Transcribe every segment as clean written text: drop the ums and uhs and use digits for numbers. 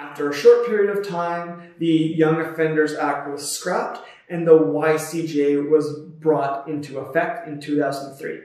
After a short period of time, the Young Offenders Act was scrapped and the YCJ was brought into effect in 2003.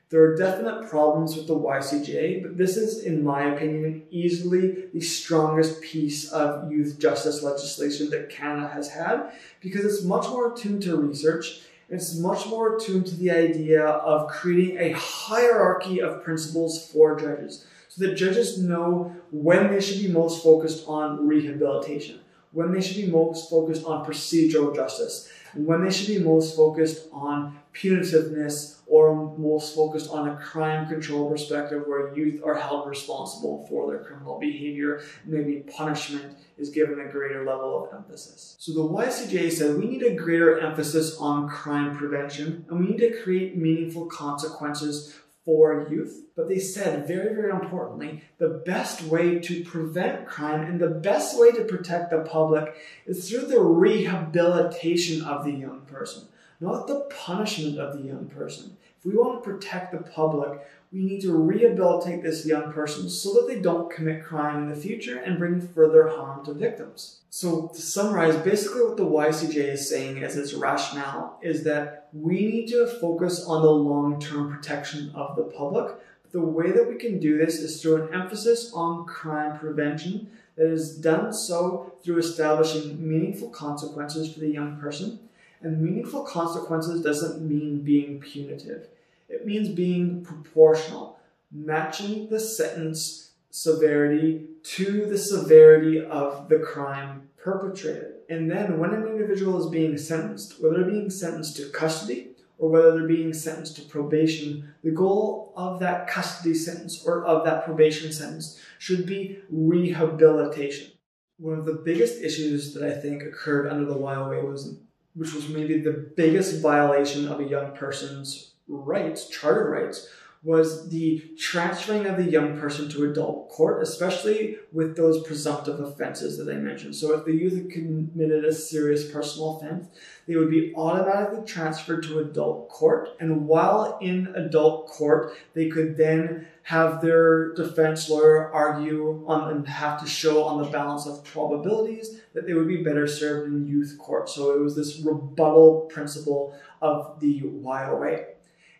There are definite problems with the YCJ, but this is, in my opinion, easily the strongest piece of youth justice legislation that Canada has had, because it's much more attuned to research. It's much more attuned to the idea of creating a hierarchy of principles for judges, so that judges know when they should be most focused on rehabilitation, when they should be most focused on procedural justice, and when they should be most focused on punitiveness or most focused on a crime control perspective where youth are held responsible for their criminal behavior. Maybe punishment is given a greater level of emphasis. So the YCJ said we need a greater emphasis on crime prevention and we need to create meaningful consequences for youth. But they said, very, very importantly, the best way to prevent crime and the best way to protect the public is through the rehabilitation of the young person, not the punishment of the young person. If we want to protect the public, we need to rehabilitate this young person so that they don't commit crime in the future and bring further harm to victims. So to summarize, basically what the YCJ is saying as its rationale is that we need to focus on the long-term protection of the public. The way that we can do this is through an emphasis on crime prevention that is done so through establishing meaningful consequences for the young person. And meaningful consequences doesn't mean being punitive. It means being proportional, matching the sentence severity to the severity of the crime perpetrated. And then when an individual is being sentenced, whether they're being sentenced to custody or whether they're being sentenced to probation, the goal of that custody sentence or of that probation sentence should be rehabilitation. One of the biggest issues that I think occurred under the YOA which was maybe the biggest violation of a young person's rights, charter rights, was the transferring of the young person to adult court, especially with those presumptive offenses that I mentioned. So if the youth had committed a serious personal offense, they would be automatically transferred to adult court. And while in adult court, they could then have their defense lawyer argue on and have to show on the balance of probabilities that they would be better served in youth court. So it was this rebuttal principle of the YOA.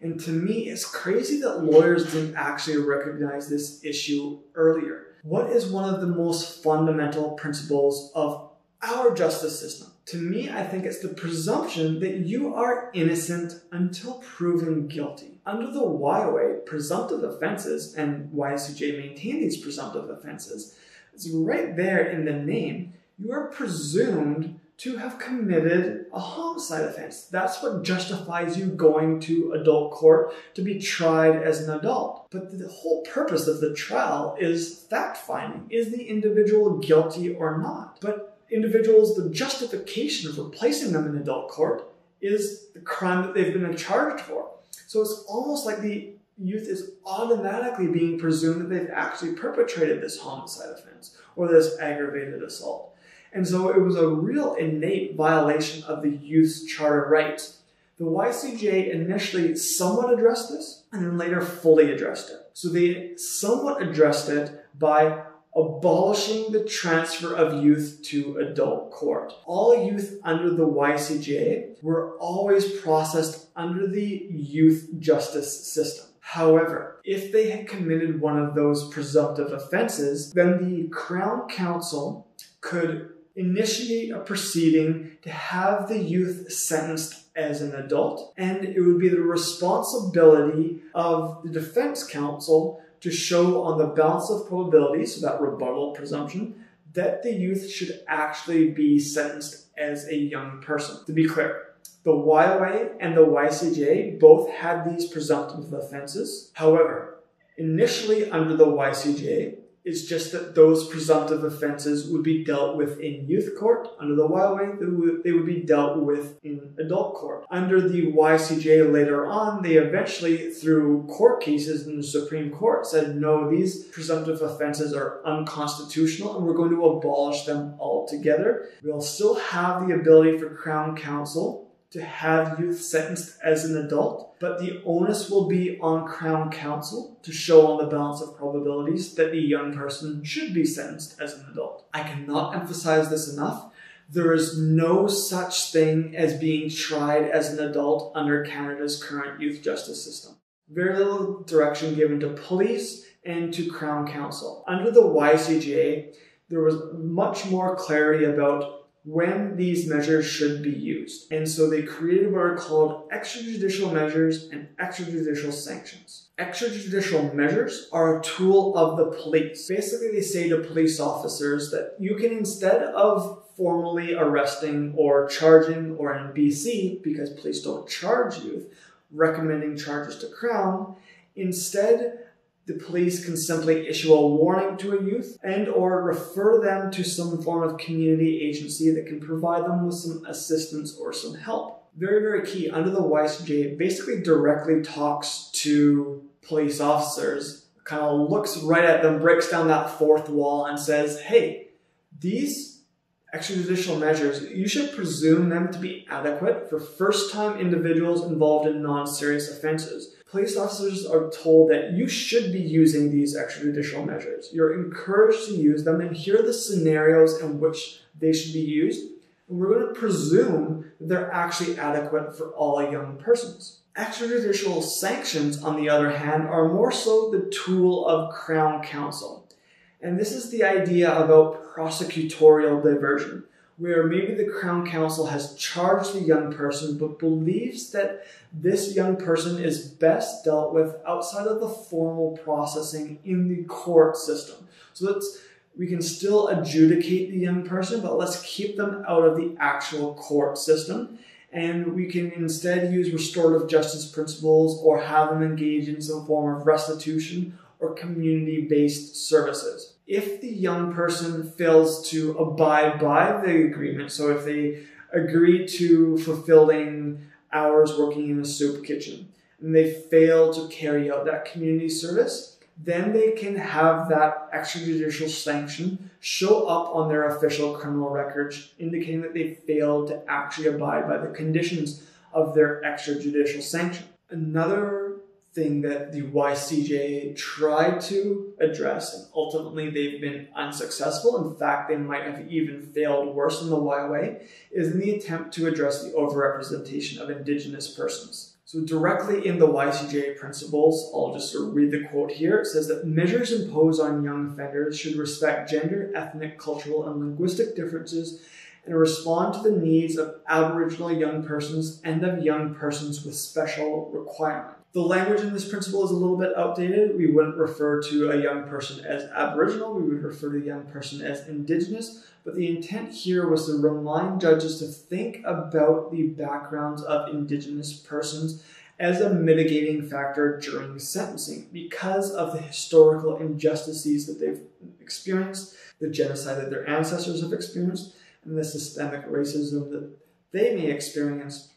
And to me, it's crazy that lawyers didn't actually recognize this issue earlier. What is one of the most fundamental principles of our justice system? To me, I think it's the presumption that you are innocent until proven guilty. Under the YOA, presumptive offenses, and YCJ maintain these presumptive offenses, it's right there in the name. You are presumed to have committed a homicide offense. That's what justifies you going to adult court to be tried as an adult. But the whole purpose of the trial is fact-finding. Is the individual guilty or not? But individuals, the justification for placing them in adult court is the crime that they've been charged for. So it's almost like the youth is automatically being presumed that they've actually perpetrated this homicide offense or this aggravated assault. And so it was a real innate violation of the youth's charter rights. The YCJ initially somewhat addressed this and then later fully addressed it. So they somewhat addressed it by abolishing the transfer of youth to adult court. All youth under the YCJ were always processed under the youth justice system. However, if they had committed one of those presumptive offenses, then the Crown Counsel could initiate a proceeding to have the youth sentenced as an adult, and it would be the responsibility of the defense counsel to show on the balance of probabilities, so that rebuttal presumption, that the youth should actually be sentenced as a young person. To be clear, the YOA and the YCJ both had these presumptive offenses. However, initially under the YCJ, it's just that those presumptive offenses would be dealt with in youth court. Under the YOA, they would be dealt with in adult court. Under the YCJ later on, they eventually, through court cases in the Supreme Court, said, no, these presumptive offenses are unconstitutional and we're going to abolish them altogether. We'll still have the ability for Crown Counsel to have youth sentenced as an adult, but the onus will be on Crown Counsel to show on the balance of probabilities that the young person should be sentenced as an adult. I cannot emphasize this enough. There is no such thing as being tried as an adult under Canada's current youth justice system. Very little direction given to police and to Crown Counsel. Under the YCJ, there was much more clarity about when these measures should be used. And so they created what are called extrajudicial measures and extrajudicial sanctions. Extrajudicial measures are a tool of the police. Basically, they say to police officers that you can, instead of formally arresting or charging, or in BC, because police don't charge youth, recommending charges to Crown, instead the police can simply issue a warning to a youth and or refer them to some form of community agency that can provide them with some assistance or some help. Very, very key. Under the YCJ, it basically directly talks to police officers, kind of looks right at them, breaks down that fourth wall and says, hey, these extrajudicial measures, you should presume them to be adequate for first-time individuals involved in non-serious offenses. Police officers are told that you should be using these extrajudicial measures. You're encouraged to use them, and here are the scenarios in which they should be used. And we're going to presume that they're actually adequate for all young persons. Extrajudicial sanctions, on the other hand, are more so the tool of Crown Counsel. And this is the idea about prosecutorial diversion, where maybe the Crown Counsel has charged the young person but believes that this young person is best dealt with outside of the formal processing in the court system. So we can still adjudicate the young person, but let's keep them out of the actual court system. And we can instead use restorative justice principles or have them engage in some form of restitution or community-based services. If the young person fails to abide by the agreement, so if they agree to fulfilling hours working in a soup kitchen and they fail to carry out that community service, then they can have that extrajudicial sanction show up on their official criminal records, indicating that they failed to actually abide by the conditions of their extrajudicial sanction. Another thing that the YCJ tried to address, and ultimately they've been unsuccessful, in fact they might have even failed worse than the YOA, is in the attempt to address the overrepresentation of Indigenous persons. So directly in the YCJ principles, I'll just read the quote here. It says that measures imposed on young offenders should respect gender, ethnic, cultural, and linguistic differences and respond to the needs of Aboriginal young persons and of young persons with special requirements. The language in this principle is a little bit outdated. We wouldn't refer to a young person as Aboriginal, we would refer to a young person as Indigenous, but the intent here was to remind judges to think about the backgrounds of Indigenous persons as a mitigating factor during sentencing because of the historical injustices that they've experienced, the genocide that their ancestors have experienced, and the systemic racism that they may experience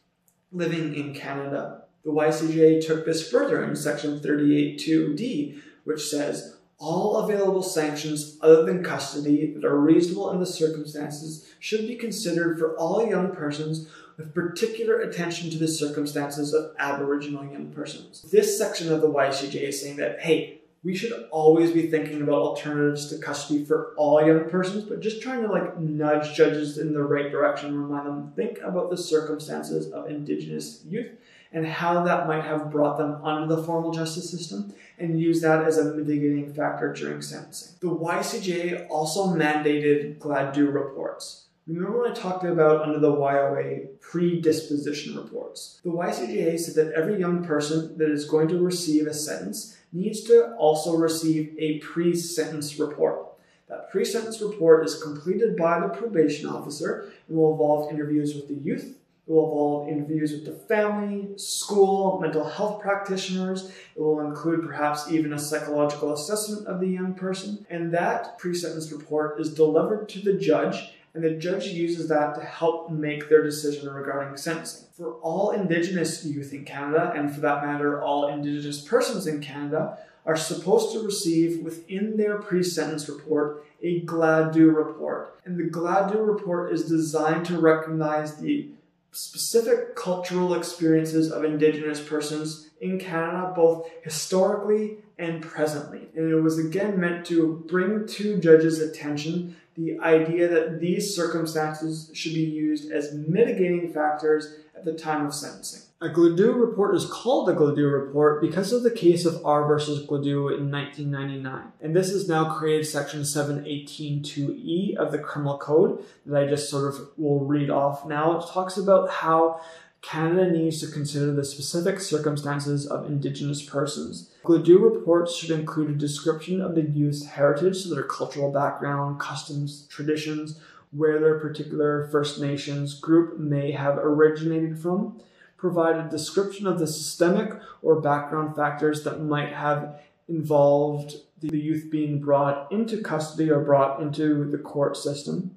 living in Canada. The YCJ took this further in section 38(2)(d), which says, all available sanctions other than custody that are reasonable in the circumstances should be considered for all young persons with particular attention to the circumstances of Aboriginal young persons. This section of the YCJ is saying that, hey, we should always be thinking about alternatives to custody for all young persons, but just trying to nudge judges in the right direction, remind them, think about the circumstances of Indigenous youth and how that might have brought them under the formal justice system, and use that as a mitigating factor during sentencing. The YCJ also mandated GLAD-DO reports. Remember when I talked about under the YOA predisposition reports? The YCJ said that every young person that is going to receive a sentence needs to also receive a pre-sentence report. That pre-sentence report is completed by the probation officer and will involve interviews with the youth. It will involve interviews with the family, school, mental health practitioners. It will include perhaps even a psychological assessment of the young person. And that pre-sentence report is delivered to the judge, and the judge uses that to help make their decision regarding sentencing. For all Indigenous youth in Canada, and for that matter, all Indigenous persons in Canada, are supposed to receive within their pre-sentence report a GLAD-DO report. And the GLAD-DO report is designed to recognize the specific cultural experiences of Indigenous persons in Canada, both historically and presently. And it was again meant to bring to judges' attention the idea that these circumstances should be used as mitigating factors at the time of sentencing. A Gladue report is called a Gladue report because of the case of R versus Gladue in 1999. And this has now created section 718(2)(e) of the Criminal Code that I just sort of will read off now. It talks about how Canada needs to consider the specific circumstances of Indigenous persons. Gladue reports should include a description of the youth's heritage, so their cultural background, customs, traditions, where their particular First Nations group may have originated from, provide a description of the systemic or background factors that might have involved the youth being brought into custody or brought into the court system,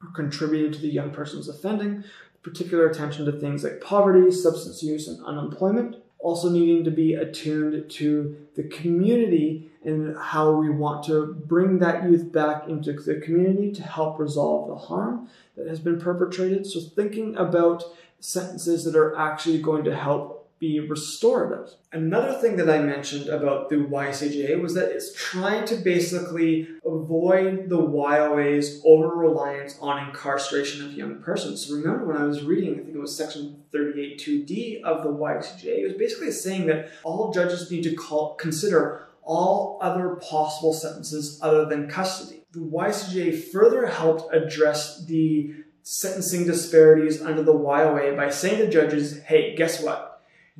or contributed to the young person's offending, particular attention to things like poverty, substance use, and unemployment. Also needing to be attuned to the community and how we want to bring that youth back into the community to help resolve the harm that has been perpetrated. So thinking about sentences that are actually going to help be restorative. Another thing that I mentioned about the YCJ was that it's trying to basically avoid the YOA's over-reliance on incarceration of young persons. So remember when I was reading, I think it was section 38(2)(d) of the YCJ, it was basically saying that all judges need to consider all other possible sentences other than custody. The YCJ further helped address the sentencing disparities under the YOA by saying to judges, hey, guess what?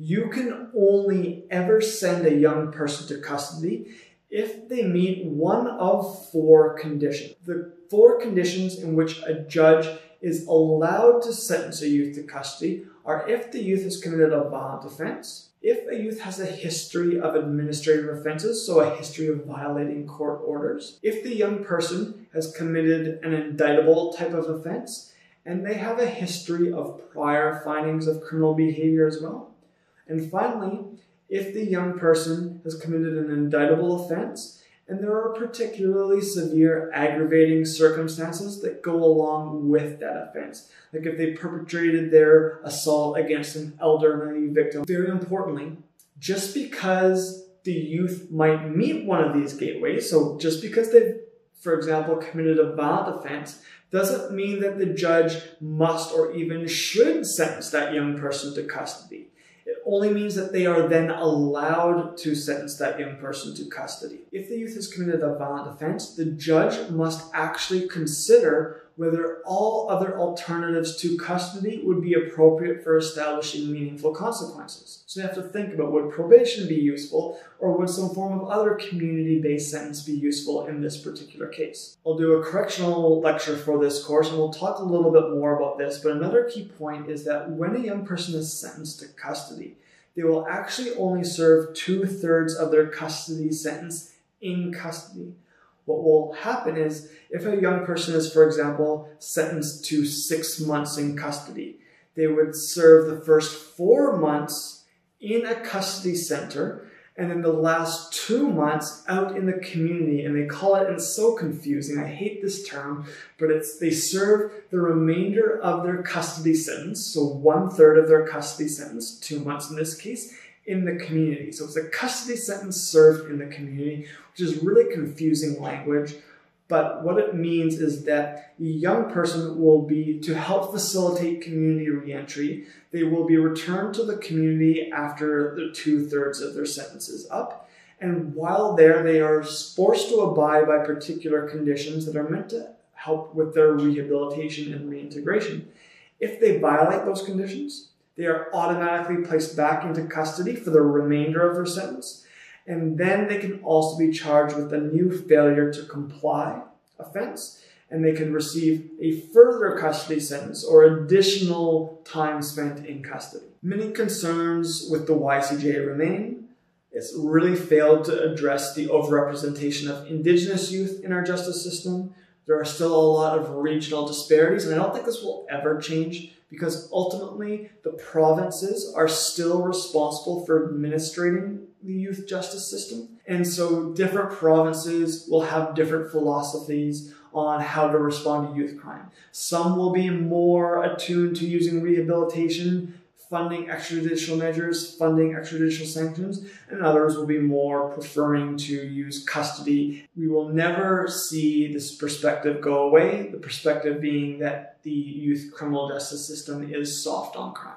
You can only ever send a young person to custody if they meet one of 4 conditions. The 4 conditions in which a judge is allowed to sentence a youth to custody are if the youth has committed a violent offense, if a youth has a history of administrative offenses, so a history of violating court orders, if the young person has committed an indictable type of offense, and they have a history of prior findings of criminal behavior as well. And finally, if the young person has committed an indictable offense and there are particularly severe aggravating circumstances that go along with that offense, like if they perpetrated their assault against an elderly victim. Very importantly, just because the youth might meet one of these gateways, so just because they've, for example, committed a violent offense, doesn't mean that the judge must or even should sentence that young person to custody. It only means that they are then allowed to sentence that young person to custody. If the youth has committed a violent offense, the judge must actually consider whether all other alternatives to custody would be appropriate for establishing meaningful consequences. So you have to think about, would probation be useful, or would some form of other community-based sentence be useful in this particular case? I'll do a correctional lecture for this course, and we'll talk a little bit more about this, but another key point is that when a young person is sentenced to custody, they will actually only serve 2/3 of their custody sentence in custody. What will happen is, if a young person is, for example, sentenced to 6 months in custody, they would serve the first 4 months in a custody center, and then the last 2 months out in the community. And they call it, and it's so confusing, I hate this term, but they serve the remainder of their custody sentence, so 1/3 of their custody sentence, 2 months in this case, in the community. So it's a custody sentence served in the community, which is really confusing language. But what it means is that the young person will be, to help facilitate community reentry, they will be returned to the community after the 2/3 of their sentence is up. And while there, they are forced to abide by particular conditions that are meant to help with their rehabilitation and reintegration. If they violate those conditions, they are automatically placed back into custody for the remainder of their sentence. And then they can also be charged with a new failure to comply offense, and they can receive a further custody sentence or additional time spent in custody. Many concerns with the YCJ remain. It's really failed to address the overrepresentation of Indigenous youth in our justice system. There are still a lot of regional disparities, and I don't think this will ever change, because ultimately the provinces are still responsible for administrating the youth justice system. And so different provinces will have different philosophies on how to respond to youth crime. Some will be more attuned to using rehabilitation, funding extrajudicial measures, funding extrajudicial sanctions, and others will be more preferring to use custody. We will never see this perspective go away, the perspective being that the youth criminal justice system is soft on crime.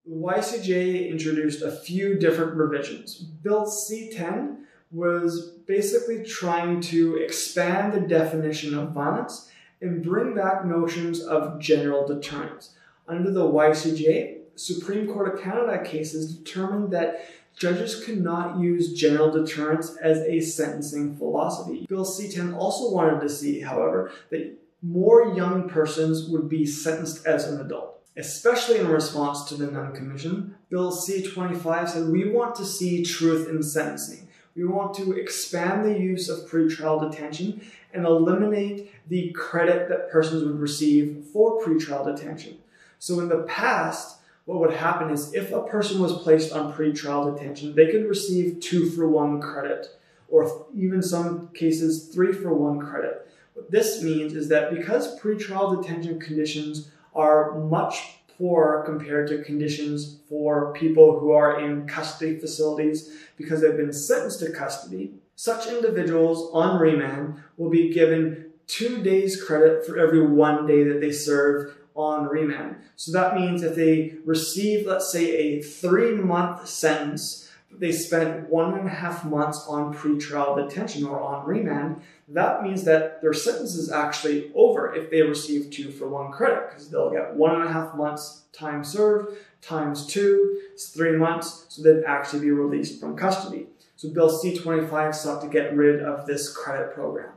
The YCJ introduced a few different revisions. Bill C-10 was basically trying to expand the definition of violence and bring back notions of general deterrence. Under the YCJ, Supreme Court of Canada cases determined that judges could not use general deterrence as a sentencing philosophy. Bill C-10 also wanted to see, however, that more young persons would be sentenced as an adult. Especially in response to the Nunn Commission, Bill C-25 said, we want to see truth in sentencing. We want to expand the use of pretrial detention and eliminate the credit that persons would receive for pretrial detention. So in the past, what would happen is if a person was placed on pretrial detention, they could receive 2-for-1 credit, or even some cases 3-for-1 credit. What this means is that because pretrial detention conditions are much poorer compared to conditions for people who are in custody facilities because they've been sentenced to custody, such individuals on remand will be given 2 days credit for every 1 day that they serve on remand. So that means if they receive, let's say, a 3-month sentence, but they spent 1.5 months on pretrial detention or on remand, that means that their sentence is actually over if they receive 2-for-1 credit, because they'll get 1.5 months time served times 2, it's 3 months, so they'd actually be released from custody. So Bill C-25 sought to get rid of this credit program.